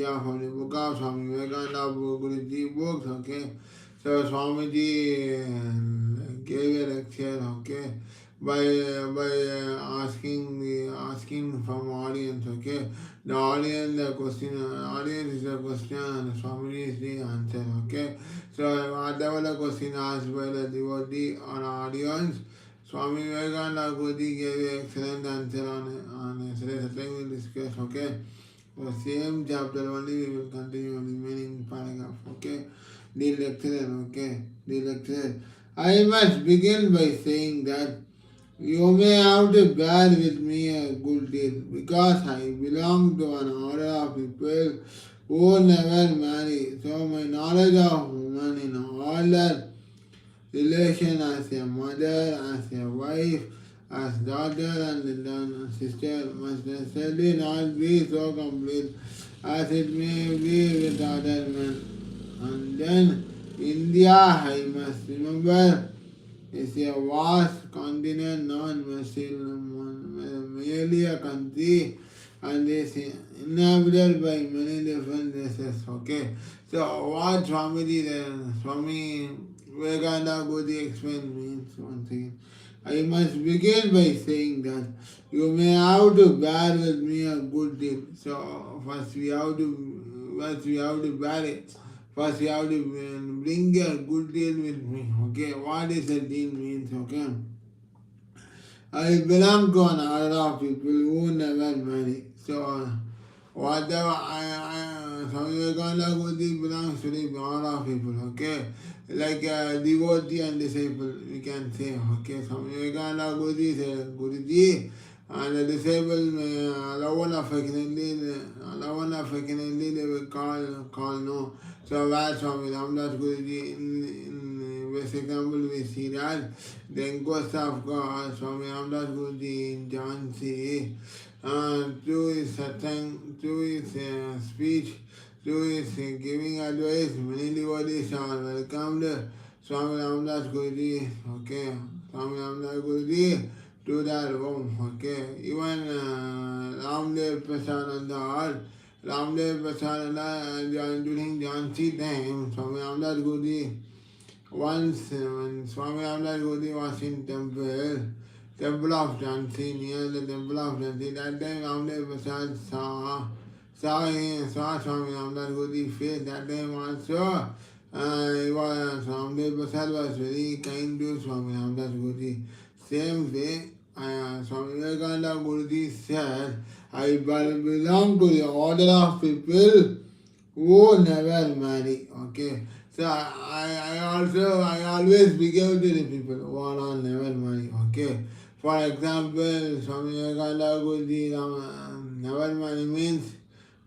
India from the book of Swami Vivekananda Guruji books, okay. So Swamiji gave a lecture, okay, by asking from audience, okay. The audience is the question, and Swamiji is the answer, okay. So whatever the question asked by the devotee or audience, Swami Vivekananda Guruji gave an excellent answer on yesterday. Saturday we will discuss, okay. For same chapter only we will continue on the remaining paragraph, okay. Dear lecturer, okay. Dear lecturer, I must begin by saying that you may have to bear with me a good deal because I belong to an order of people who never marry. So my knowledge of women in all their relation as a mother, as a wife, as daughter and then sister must necessarily not be so complete as it may be with other men. And then India, I must remember, is a vast continent, not merely a country, and is inhabited by many different races. Okay, so what Swami Vivekananda Guru explained means one thing. I must begin by saying that you may have to bear with me a good deal. So first we have to bear it. First you have to bring a good deal with me. Okay, what is a deal means? Okay, I belong to an order of people who never marry. So whatever Swami Vivekananda Guru belongs to the order of people. Okay, like a devotee and disciple, we can say. Okay, Swami Vivekananda Guru is a Guruji, and the disciple Lavan affectionately they will call no. So where Swami Ramdas Guruji in this example we see that the ghost of God, Swami Ramdas Guruji in Jhansi, through his satsang, through his speech, through his giving advice, many devotees are welcomed Swami Ramdas Guruji, okay, Swami Ramdas Guruji to their home, okay. Even Ramdev Prasananda, Ramdev Prasananda during Jhansi time, Swami Ramdas Guruji, once when Swami Ramdas Guruji was in temple of Jhansi, near the temple of Jhansi, that time Ramdev Prasad saw Swami Ramdas Guruji's face. That time also, Ramdev Prasad was very kind to Swami Ramdas Guruji. Same way, Swami Vivekananda Guruji said, I belong to the order of people who never marry. Okay. So I always begin to the people who are all never marry. Okay. For example, Swami Vivekananda Guruji never marry means,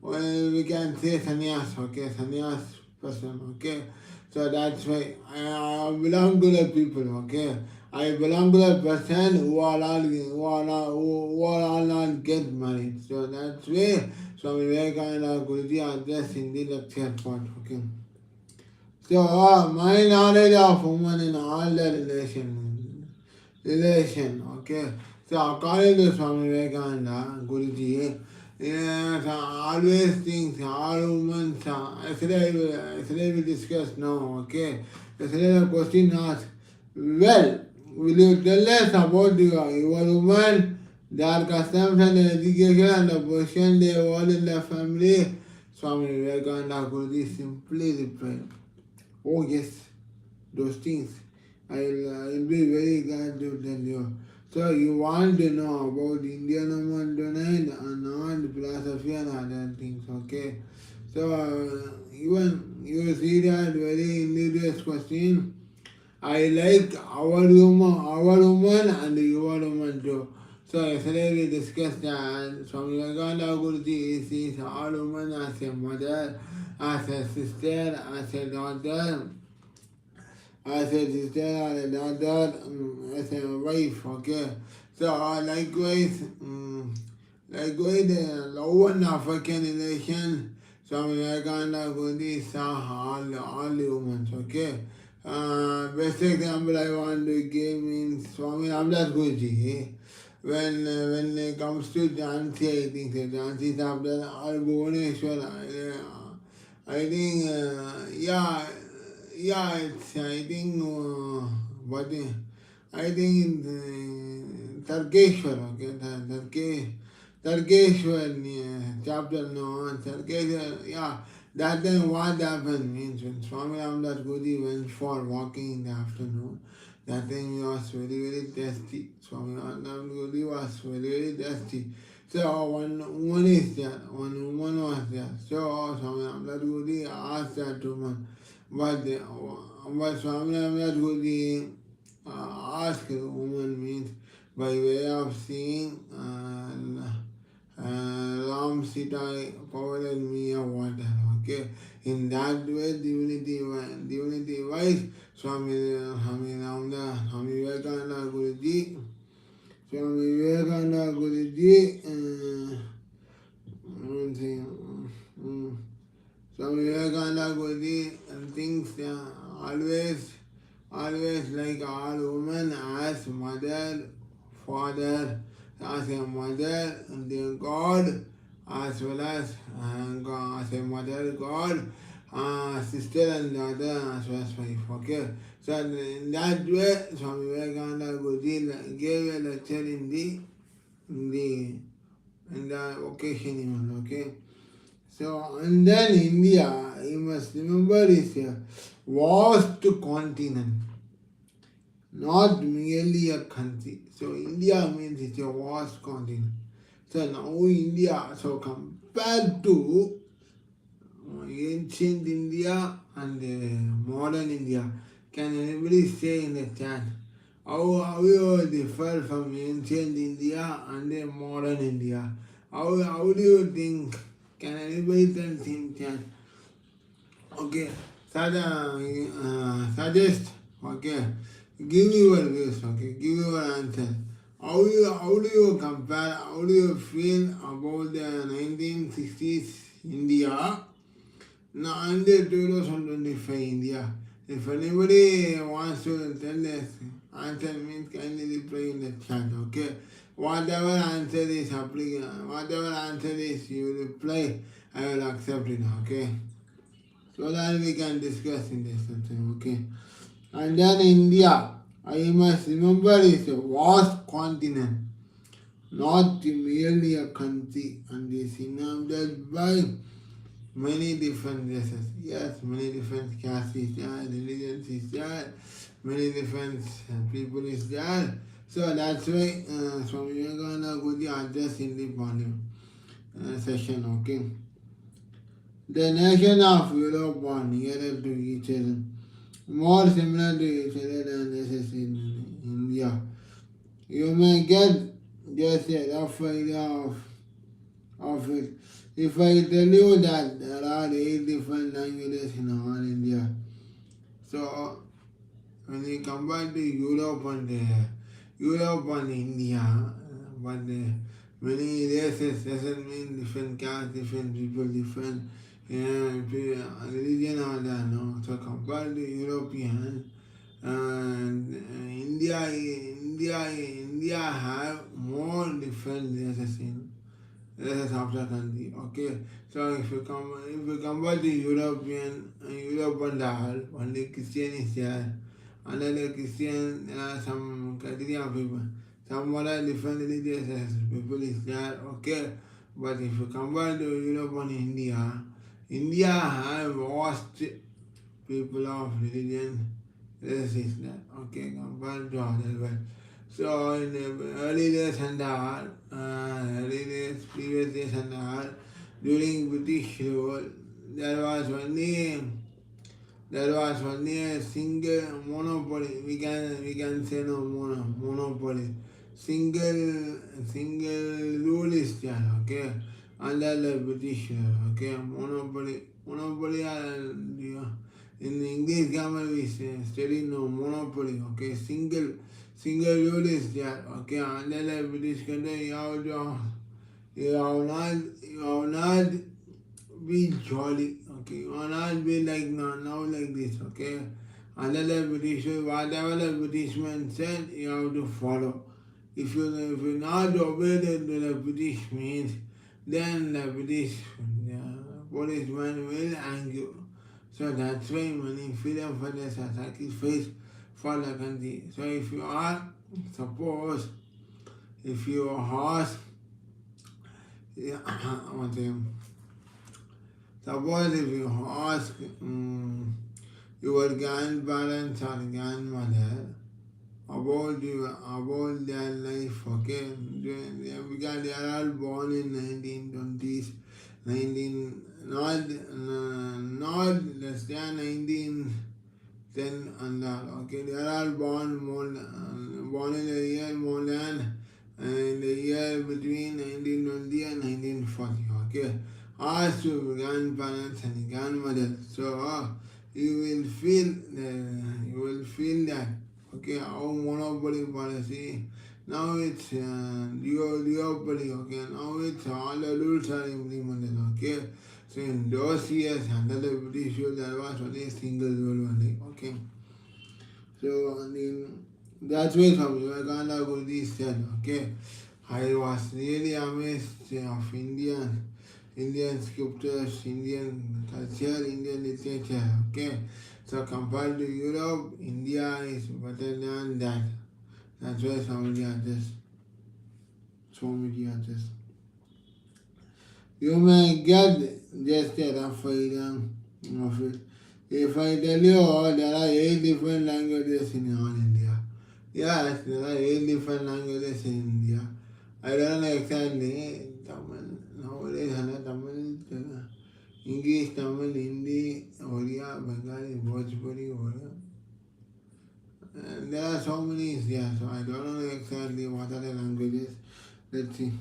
well, we can say sannyas. Okay, sannyas person. Okay. So that's why I belong to the people. Okay. I belong to the person who are all not get married. So that's why Swami Vivekananda Guruji addressed in the lecture part. Okay. So my knowledge of women in all the relation. Okay. So according to Swami Vivekananda Guruji, always thinks all women. Yesterday we discussed now. Okay. Yesterday the question asked, well, will you tell us about your woman, their customs and education and the position they hold in the family? Swami Vivekananda Guruji simply replied, oh yes, those things. I'll be very glad to tell you. So you want to know about Indian woman tonight and not philosophy and other things, okay? So even you see that very invidious question. I like our woman and your woman too. So yesterday we discussed that Swami Vivekananda Guruji sees all women as a mother, as a sister, as a daughter, as a daughter, as a wife, okay. So likewise, the love and affection relation, Swami Vivekananda Guruji saw all the women, okay. Best example I want to give means Swami Ramdas Guruji. when it comes to Jhansi, I think Jhansi is after our Bhubaneswar. I think it's I think what I think in Tarkeshwar, okay, Tarkeshwar chapter no Tarkeshwar, yeah. That time what happened means when Swami Ramdas Guruji went for walking in the afternoon, that time he was very very thirsty. Swami Ramdas Guruji was very very thirsty. So one woman is there, one woman was there. So Swami Ramdas Guruji asked that woman, but Swami Ramdas Guruji asked the woman means by way of seeing Ram Sita provided me a water. Okay, in that way, divinity wise, Swami Ramdas, Swami Vivekananda Guruji, Swami Vivekananda Guruji thinks always like all women as mother, father, as a mother, the God, as well as a mother, God, sister and daughter, as well as wife. Okay, so in that way, Swami Vivekananda Guruji gave a lecture in the occasion even. Okay, so and then India, you must remember, is a vast continent, not merely a country. So India means it's a vast continent. So now India, so compared to ancient India and modern India, can anybody say in the chat how you differ from ancient India and modern India? How do you think? Can anybody tell in chat? Okay, suggest. Okay, give your views. Okay, give your answer. How do you compare? How do you feel about the 1960s India and the 2025 India? If anybody wants to tell us, answer means kindly reply in the chat. Okay, whatever answer is applicable, whatever answer is you reply, I will accept it. Okay, so that we can discuss in this something. Okay, and then India, I must remember, is a vast continent, not merely a country, and is inhabited by many different races. Yes, many different castes is there, religions is there, many different people is there. So that's why Swami Vivekananda Guruji addressed in the morning session. Okay, the nation of Europe are nearer to each other, more similar to each other than races in India. You may get just a rough idea of it if I tell you that there are 8 different languages in all India. So when you compare to Europe and India, but many races doesn't mean different castes, different people, different religion or that. No. So compared to European, India have more different races of the country. Okay, so if you compare to Europe and all, only Christian is there. Under the Christian, there are some category of people. Some other different religious people is there. Okay, but if you compare to Europe and India have vast people of religion. This is that. Okay, compared to other world. So in the early days and all, previous days and all, during British rule, there was only a single monopoly. We can say no monopoly. Single rule is there. Okay, under the British rule. Okay, monopoly. In English grammar we study no monopoly. Okay, single rule is there. Okay, under the British country you have not be jolly. Okay, you will not be like now like this. Okay, under the British, whatever the Britishman said, you have to follow. if you not obey the British means, then the British policeman will hang you. So that's why many freedom fighters are sacrificed for the country. So if you are, suppose, if you ask, yeah, suppose if you ask your grandparents or grandmother about their life, okay? Because they are all born in 1920s, 19 not less than 1910 and that, okay? They are all born in the year more than in the year between 1920 and 1940, okay? Ask your grandparents and grandmothers, so you will feel that. Okay, our monopoly policy, now it's duopoly, okay, now it's all the rules are implemented, okay. So in those years, under the British rule, there was only a single rule only, okay. So, that's why Swami Vivekananda Guruji said, okay, I was really amazed of Indian scriptures, Indian culture, Indian literature, okay. So compared to Europe, India is better than that. That's why Swamiji just. You may get just a rough idea of it. If I tell you there are 8 different languages in all India. Yes, there are 8 different languages in India. I don't know exactly Tamil. Nowadays, Tamil, English, Tamil, Hindi, Oriya, Bengali, Bhojpuri, Oriya. And there are so many here, so I don't know exactly what are the languages. Let's see.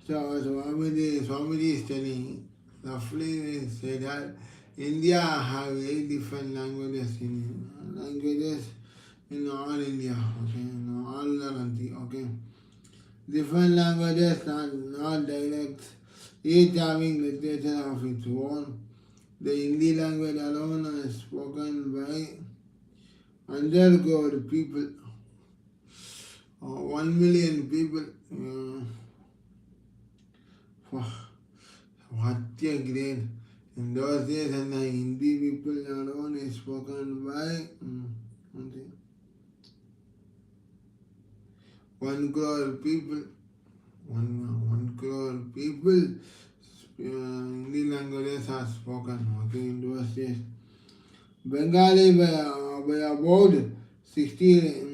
So Swamiji is telling, roughly we say that India have 8 different languages in all India, okay, in all the country, okay. Different languages, not dialects, each having literature of its own. The Hindi language alone is spoken by 100 crore people, or 1 million people. What a great! In those days, and the Hindi people alone is spoken by 1 crore people. 1 crore people. Hindi languages are spoken, okay, in those days. Bengali by about 60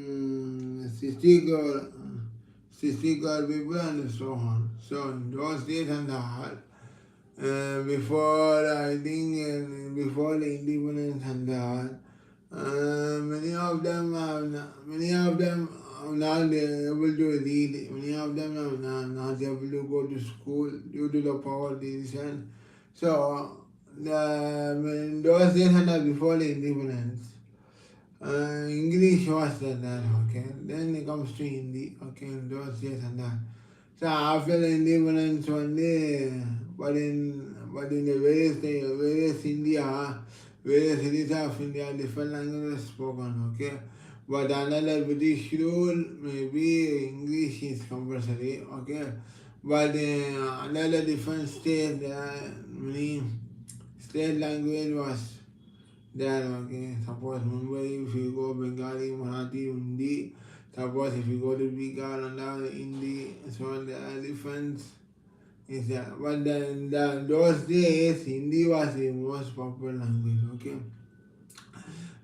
crore people and so on. So in those days and before I think before the independence and many of them are not able to read. Many of them are not able to go to school due to the poverty. So in those days and before the independence, English was there, okay. Then it comes to Hindi, okay, in those days and that. So after the independence one day, but in the various India, various cities of India, different languages spoken, okay. But under the British rule, maybe English is compulsory, okay. But under the different states, many state language was there, okay. Suppose Mumbai, if you go Bengali, Marathi, Hindi. Suppose if you go to Bihar and Hindi, so the difference is there. But then those days, Hindi was the most popular language, okay.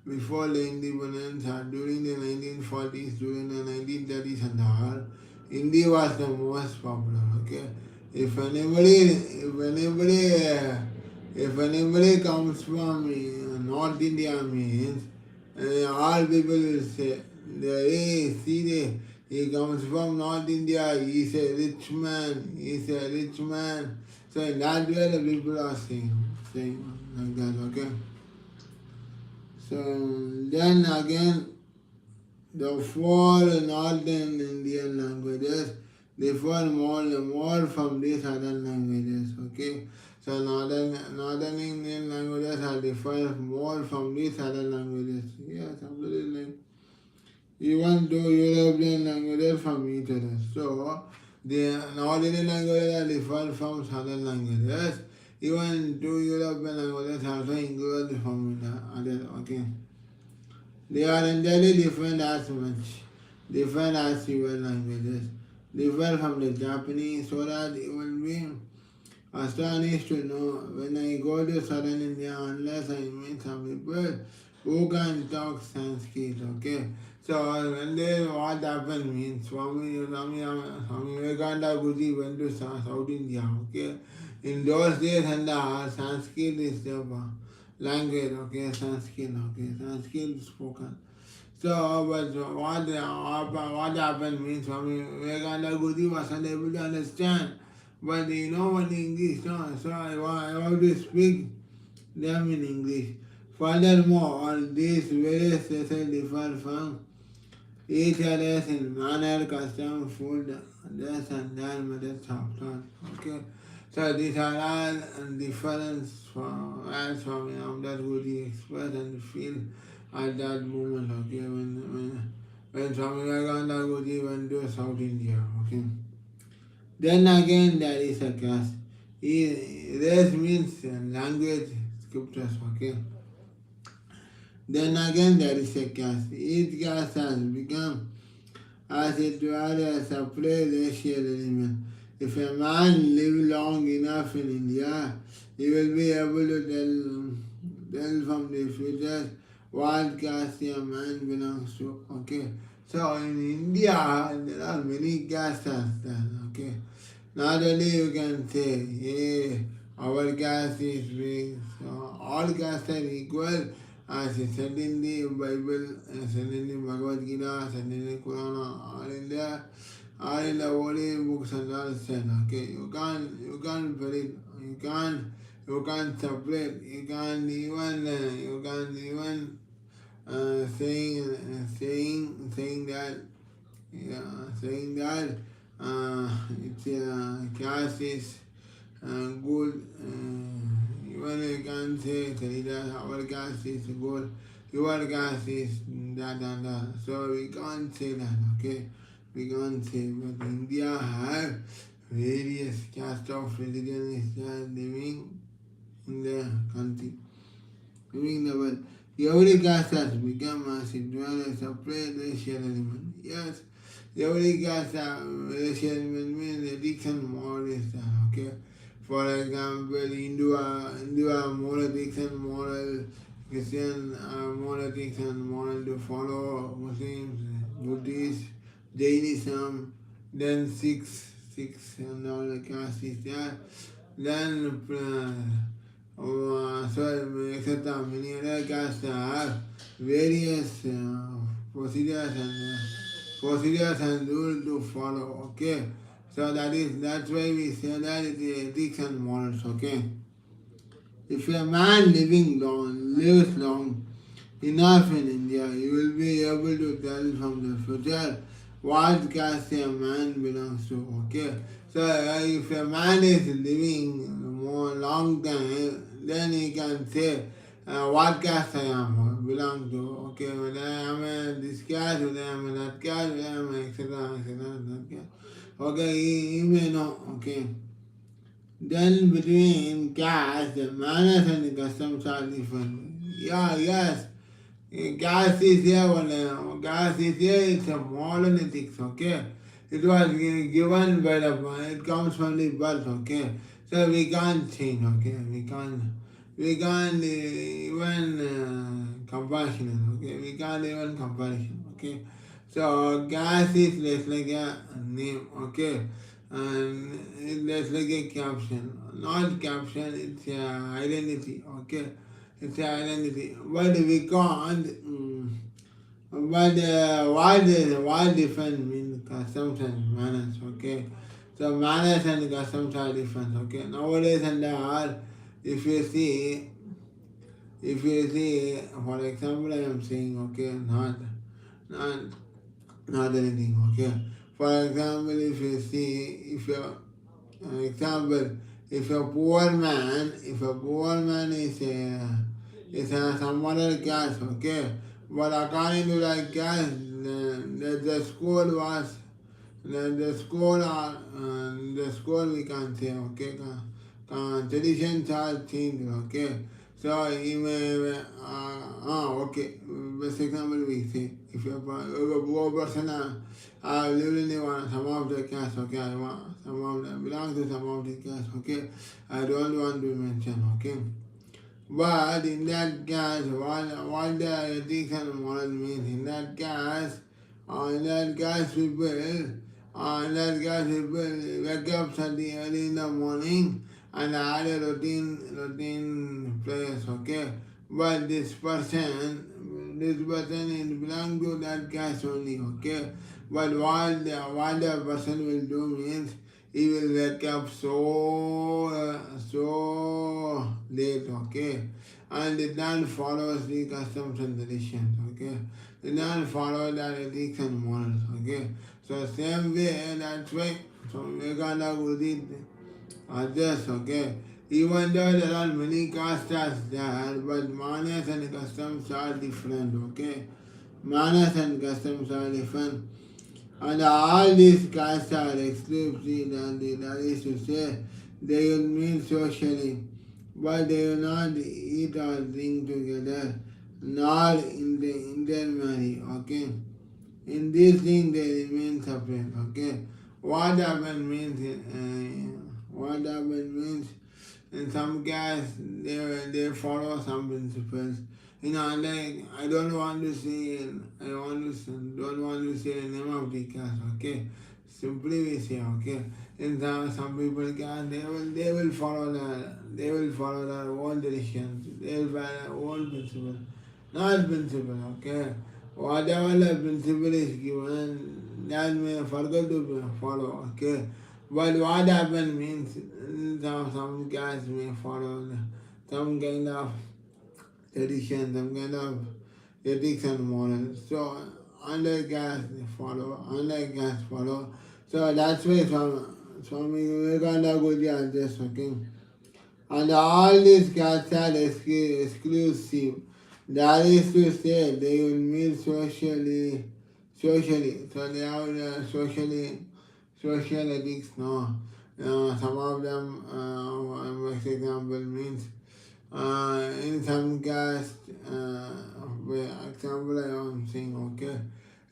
Before the independence, during the 1940s, during the 1930s and all, Hindi was the most popular, okay. If anybody comes from North India means, all people will say, he comes from North India, he's a rich man. So in that way the people are saying like that, okay. So then again, the 4 northern Indian languages differ more from these other languages, okay. So northern Indian languages are differ more from these other languages. Yes, absolutely. even though European languages from each other. So, the Northern languages are different from Southern languages. Even two European languages also include from other, okay. They are entirely different as much, different as your languages, different from the Japanese, so that it will be astonished to know when I go to southern India, unless I meet some people who can talk Sanskrit, okay? So when they what happened means Swami Vivekananda Guruji went to South India, okay? In those days and Sanskrit is the language, okay? Sanskrit spoken. So, but what happened means Swami Vivekananda Guruji was unable to understand. But you know what English, no? So I want to speak them in English. Furthermore, these various races differ from each other in manner, custom, food, dress, and their methods of thought. Okay? So these are all difference from as from that Guruji express and feel at that moment, okay, when Swami Vivekananda Guruji went to South India, okay. Then again there is a caste. Race means language scriptures, okay. Then again there is a caste. Each caste has become as it were a separate racial element. If a man live long enough in India, he will be able to tell from the future what caste a man belongs to. Okay. So in India there are many castes, okay. Not only you can say, hey, our caste is big, so all castes are equal, as is said in the Bible, said in the Bhagavad Gita, said in the Quran, all in the holy books and all said, okay, you can't put it, you can't separate, you can't even saying that, yeah, saying that it's caste is good. Even you can say that our caste is good, your caste is that and that. So we can't say that, okay? We can't say. But India have various caste of religion is living in the country, living in the world. Every caste has become as it were a separate racial element. Yes, every caste racial element means addiction more is there, okay? For example, Hindu are more addiction, moral, Christian more addiction, moral to follow Muslims, Buddhists, Jainism, then Sikhs and all the castes is there. Then so etc. Many other castes have various procedures and rules to follow. Okay, so that's why we say that it is ethics and morals. Okay, if a man lives long enough in India, he will be able to tell from the future what caste a man belongs to. Okay, so if a man is living more long time, then he can say what caste I am belong to. Okay, whether I am this caste, whether I am that caste, whether I am etc. that caste. Okay, he may know. Okay. Then between caste, the manners and the customs are different. Yeah, yes. Caste is here, caste is here, it's a modern ethics, okay? It was given by it comes from the birth, okay? So we can't change, okay? We can't even compassionate, okay? We can't even comparison, okay? So caste is less like a name, okay? And it's less like a caption. Not caption, it's a identity, okay? It's an identity. But we can't. But what different means customs and manners, okay? So manners and customs are different, okay? Nowadays and all, if you see, for example, I am saying, okay, not, not anything, okay? For example, if you see, if you example, if a poor man is a some other caste, okay, but according to that caste, the school was the school we can say, okay, traditions are changed, okay. So even okay, best example we say, if you're a poor person, living in some of the caste, okay, I want some of them belong to some of the caste, okay. I don't want to mention, okay. But in that case, what the ethics and moral means, in that case people wake up early in the morning and add a routine prayers, okay? But this person is belong to that caste only, okay? But what the person will do means he will wake up so late, okay? And did not follow the customs and traditions, okay? Did not follow the ethics and morals, okay? So same way, that's why so Vivekananda Guru did this, okay? Even though there are many castes there, but manners and customs are different, okay? Manners and customs are different. And all these castes are exclusive, and that is to say, they will meet socially, but they will not eat or drink together, nor intermarry, okay? In this thing they remain separate, okay? What happened means in some cases they follow some principles. Like I don't want to say don't want to say the name of the caste, okay? Simply we say, okay. In some people caste they will follow their own traditions, they will follow their own principles, not principle, okay? Whatever the principle is given, that may forget to follow, okay? But what happened means some guys may follow some kind of tradition, some kind of ethics and morals. So unlike guys follow, unlike guys follow. So that's why Swami Vivekananda Guruji are just, okay? And all these castes are exclusive. That is to say, they will meet socially. So they have social ethics, no. Some of them, for example, means in some caste, for example, I am saying, okay,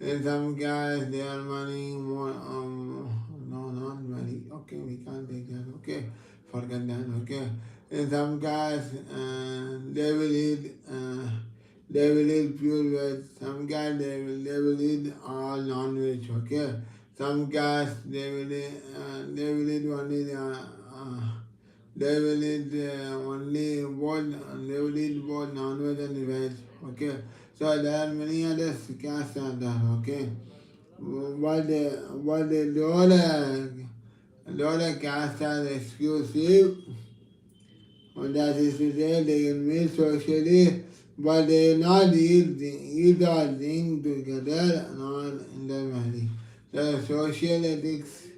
in some caste they are money more, no, not money, okay, we can't take that, okay, forget that, okay. In some caste, they will eat pure veg. Some caste they will eat all non-veg, okay. Some caste they will eat only they will eat they will eat both non-veg and veg, okay. So there are many other castes are there, okay. The other castes are exclusive, and that is to say they can meet socially, but they will not eat or drink together, nor intermarry. The social ethics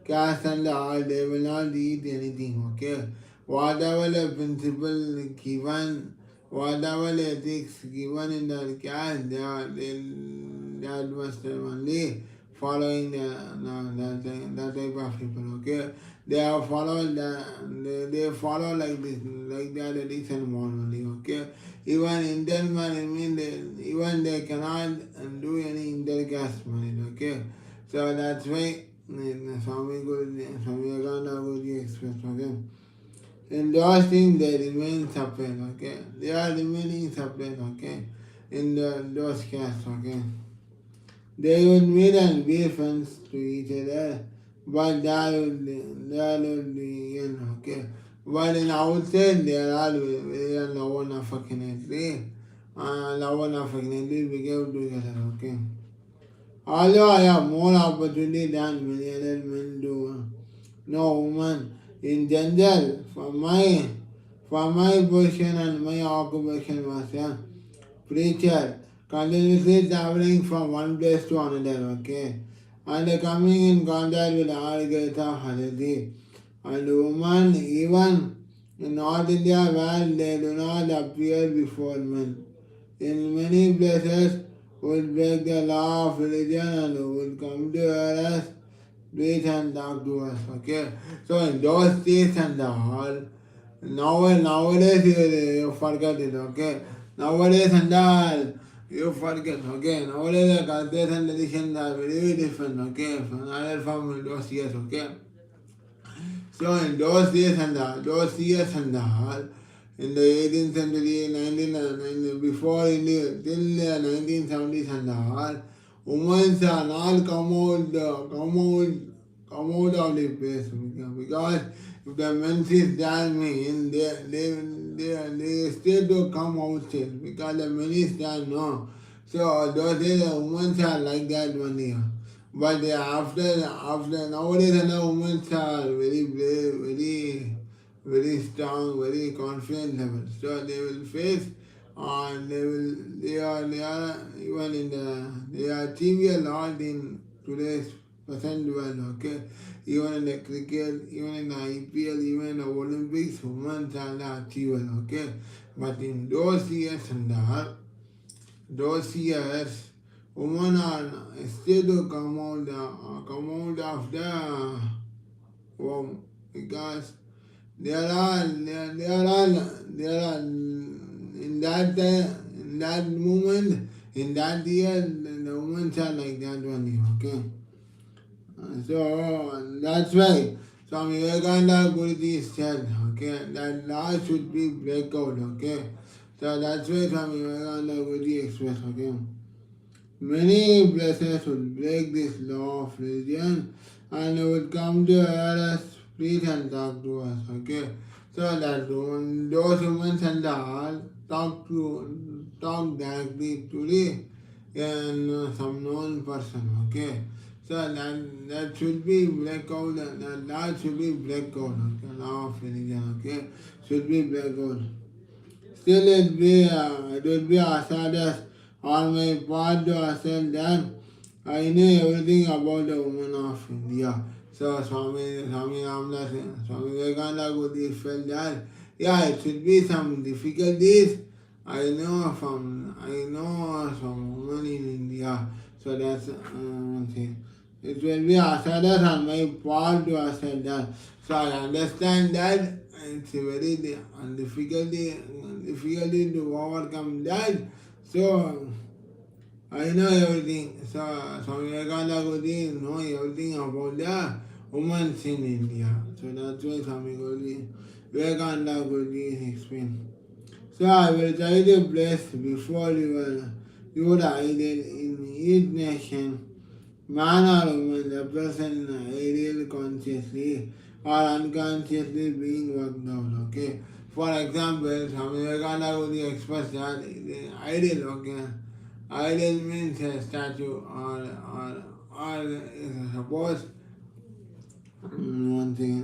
caste and all, they will not eat anything, okay? Whatever the principle given, whatever the ethics given in the caste, that must only following that type of people, okay? They are followed they follow like this, like that ethics and morally, okay? Even intermarriage means even they cannot do any intercaste marriage, okay? So that's why Swami Vivekananda Guruji expressed, okay? In those things they remain separate, okay? They are remaining separate, okay? In those castes, okay? They would meet and be friends to each other, but that would be end, okay? But in outside they are all very love and affectionately, behave together, okay? Although I have more opportunity than many other men do, no woman in general, for my position and my occupation was a preacher, continuously traveling from one place to another, okay? And coming in contact with all kinds of Hadith. And women, even in North India, where they do not appear before men. In many places, would break the law of religion and would come to us, breathe and talk to us. Okay, so in those days and all, nowadays you forget it. Okay, nowadays and all you forget. Okay, nowadays the cultures and traditions are very different. Okay, from those years. Okay. So in those days and all, those years and all, in the 18th century, 19, before in the, till the 1970s and all, women are all come out of the place because if the menses stand mean they still do come outside because the men stand no. So those days the women are like that one year. But after nowadays the women are very brave, very strong, very confident level. So they will face and they are even in they are achieving a lot in today's present world, okay? Even in the cricket, even in the IPL, even in the Olympics, women are the achievers, okay? But in those years and those years, women are still to come out of the womb because there are in that moment, in that year, the women are like that only, okay? So that's why Swami Vivekananda Guruji said, okay, that law should be break out, okay? So that's why Swami Vivekananda Guruji expressed, okay? Many blessings would break this law of religion and they would come to hear us, preach and talk to us, okay? So that when those women and all talk directly to the some known person, okay? So that should be break out, that law should be break out, okay? Law of religion, okay? Should be break out. Still it would be hazardous on my part to assert that I know everything about the women of India. So Swami Ramdas, Swami Vivekananda Guruji felt that, yeah, it should be some difficulties. I know from women in India. So that's one thing. It will be hazardous on my part to assert that. So I understand that it's a very difficulty to overcome that. So I know everything. So Swami Vivekananda Guruji know everything about the women in India. So that's why Swami Vivekananda Guruji explained. So I will try to place before your idol in each nation, man or woman, represent ideal consciously or unconsciously being worked out, okay? For example, Swami Vivekananda Guruji expressed that the ideal, okay? Ideal means a statue or suppose one thing.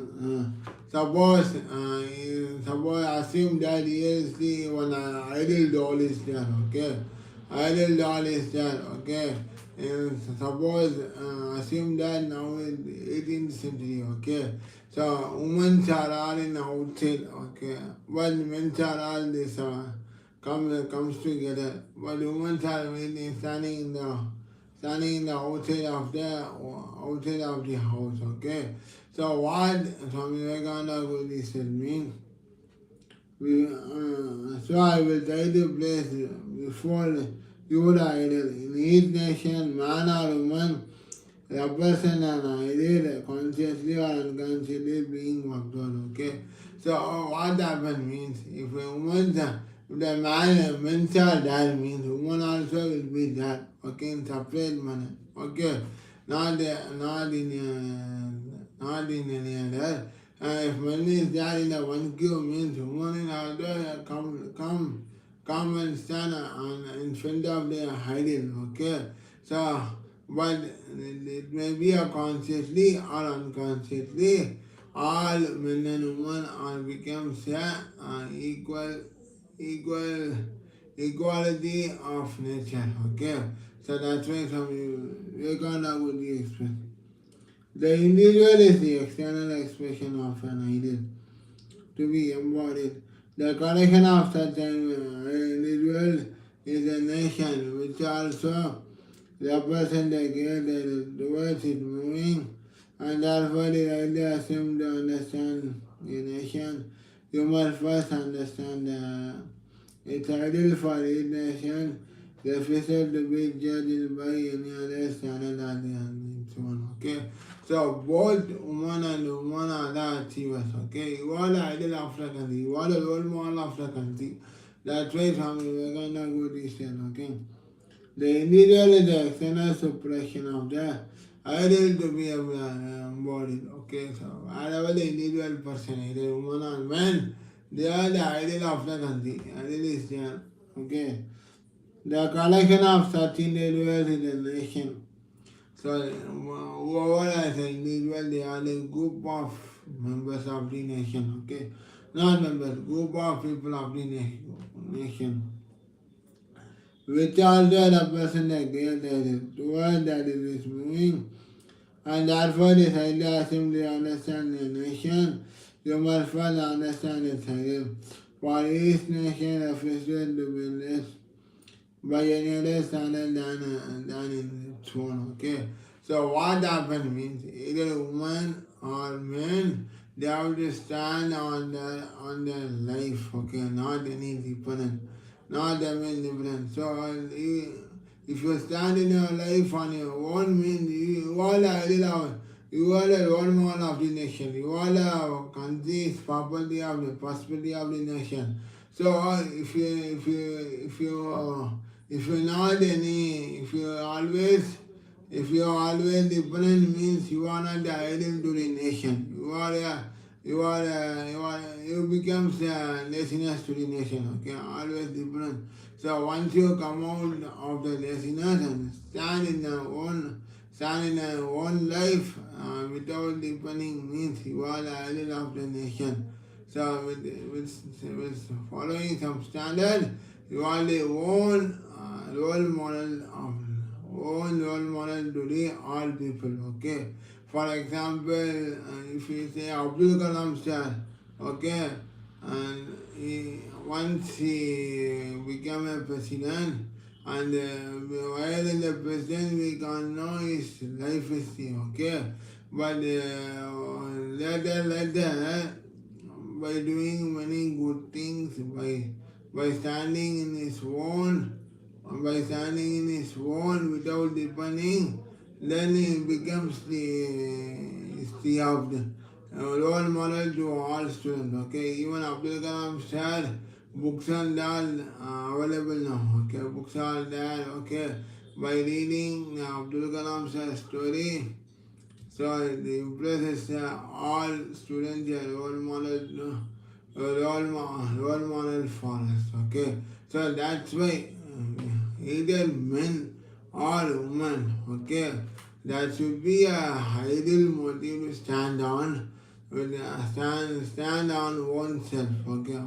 Suppose assume that is the one ideal doll is there, okay? Ideal doll is there, okay? And suppose assume that now in the 18th century, okay? So women are all in outside, okay? But men are all this comes together. But women are really standing in the outside of the house, okay? So what Swami Vivekananda Guruji said means, so I will try to place before your idol in each nation, man or woman, represent an ideal consciously or unconsciously being worked on, okay? So what happens means, if a woman, if the men are that means woman also will be that, okay, in separate manner, okay? Not in any other. If man is there in the one queue means woman in order come and stand in front of the idol, okay? So but it may be a consciously or unconsciously, all men and women are become equality of nature, okay? So that's why some Vivekananda would express. The individual is the external expression of an ideal to be embodied. The collection of such an individual is a nation which also represents the great towards its moving, and therefore the idea seems to understand the nation. You must first understand it's ideal for each nation, the official to be judged by any other standard and so on. Okay, so both woman and woman are the achievers. Okay, you are the ideal of the country, you are the role model of the country. That's why Swami Vivekananda Guru said, okay, the individual is the external suppression of the ideal to be embodied. Okay, so whatever the individual person, either woman or man, they are the ideal of the country. Ideal is there. Okay. The collection of such individuals is a nation. So whoever as an individual, they are the group of members of the nation. Okay. Not members, group of people of the nation. Which also represent a great ideal towards that it is moving. And therefore this idea simply understand the nation. You must first understand its ideal. For each nation official to be less by any other standard than in its own. Okay. So what happened means either woman or man, they have to stand on their life, okay, not any dependent, not them independent. So if you stand in your life on your own means you are the ideal of, you are the role model of the nation, you are the country's property of the prosperity of the nation. So if you're not any, if you are always dependent means you are not the ideal to the nation. You become laziness to the nation. Okay, always dependent. So once you come out of the laziness and stand in your own life without depending means you are the ideal of the nation. So with following some standard, you are the own role model to the all people. Okay. For example, if you say Abdul Kalam sir, okay, and once he became a president, and while in the president we can know his life history, okay, but later, by doing many good things, by standing in his own, without depending, then he becomes the of the role model to all students. Okay, even Abdul Kalam said books are all available now. Okay, books are there. Okay, by reading Abdul Kalam's story, so the impresses all students are role model for us. Okay, so that's why either men or women. Okay, that should be a ideal motive to stand on. Stand on oneself. Okay,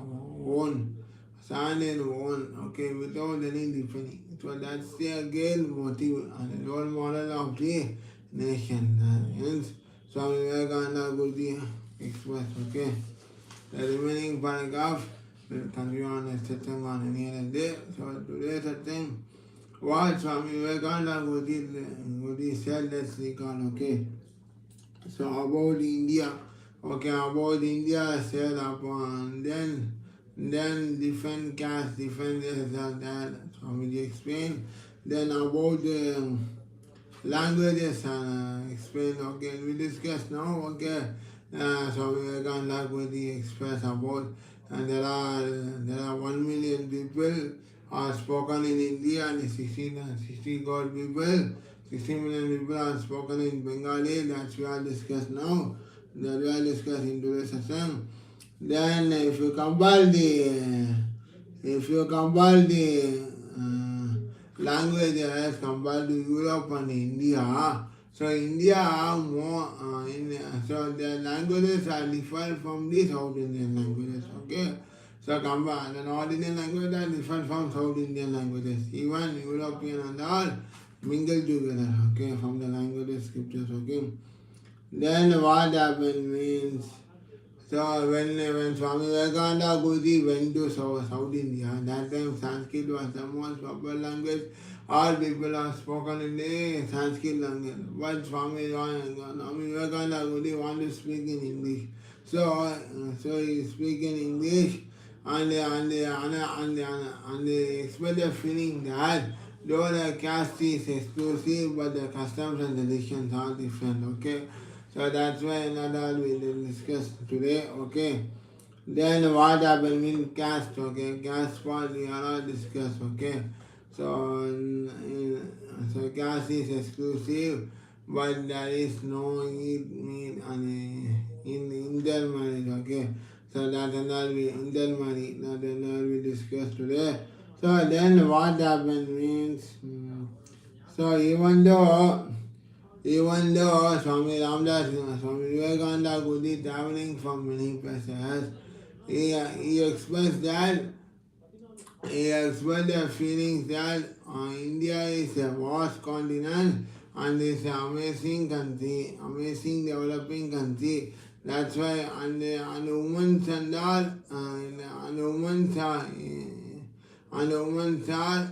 stand in one. Okay, without any defending. So that's the again motive and role model of the nation. Hence, Swami Vivekananda Guruji expressed. Okay, the remaining paragraph will continue on a satsang on any other day. So today's satsang, what Swami Vivekananda Guruji said, let's recall. Okay, so about India. Okay, about India said upon then different castes, different this and that. Swamiji explained. Then about the languages explained. Okay, we discuss now. Okay, so we can language express about, and there are 1 million people are spoken in India and 60 god people, 60 million people are spoken in Bengali. That's we are discussed now. That we are discussing today's satsang. Then if you compare the language as compared to Europe and India, so India have more, so their languages are different from the South Indian languages, okay? So compare the North Indian language are different from South Indian languages, even European and all mingled together, okay, from the languages scriptures, okay? Then what happened means, So when Swami Vivekananda Guruji went to South India, that time Sanskrit was the most popular language. All people have spoken in the Sanskrit language. But Swami Vivekananda Guruji wanted to speak in English. So he speak in English and they express the feeling that though the caste is exclusive, but the customs and traditions are different. Okay. So that's why another we will discuss today, okay. Then what happened in caste, okay. Caste part we are not discuss, okay. So, so caste is exclusive, but there is no need in Indian marriage, okay. So that another we Indian marriage, that another we discuss today. So then what happened means, so even though Swami Ramdas, Swami Vivekananda could be traveling from many places, he expressed that, he expressed the feelings that India is a vast continent and is an amazing country, amazing developing country. That's why and women and all and women are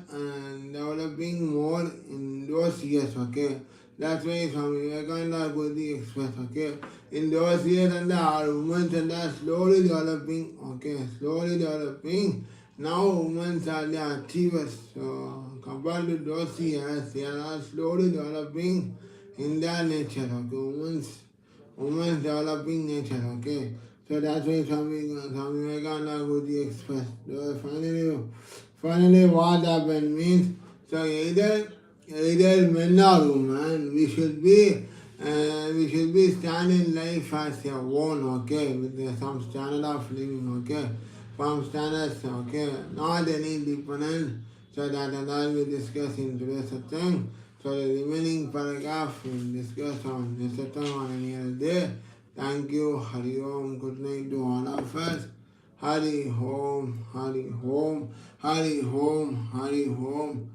developing more in those years, okay. That's why Swami Vivekananda Guruji expressed, okay. In those years and our women are slowly developing, okay, slowly developing. Now women are the achievers. So compared to those years, they are slowly developing in their nature, okay. Women's developing nature, okay. So that's why Swami Vivekananda Guruji expressed. So finally what happened means, so either men or women, we should be standing life as a own, okay, with some standard of living, okay, from standards, okay, not any dependent. So that and all we discuss in today's satsang. So the remaining paragraph we discuss on the satsang on any other day. Thank you. Hari Om. Good night to all of us. Hari Om. Hari Om. Hari Om. Hari Om.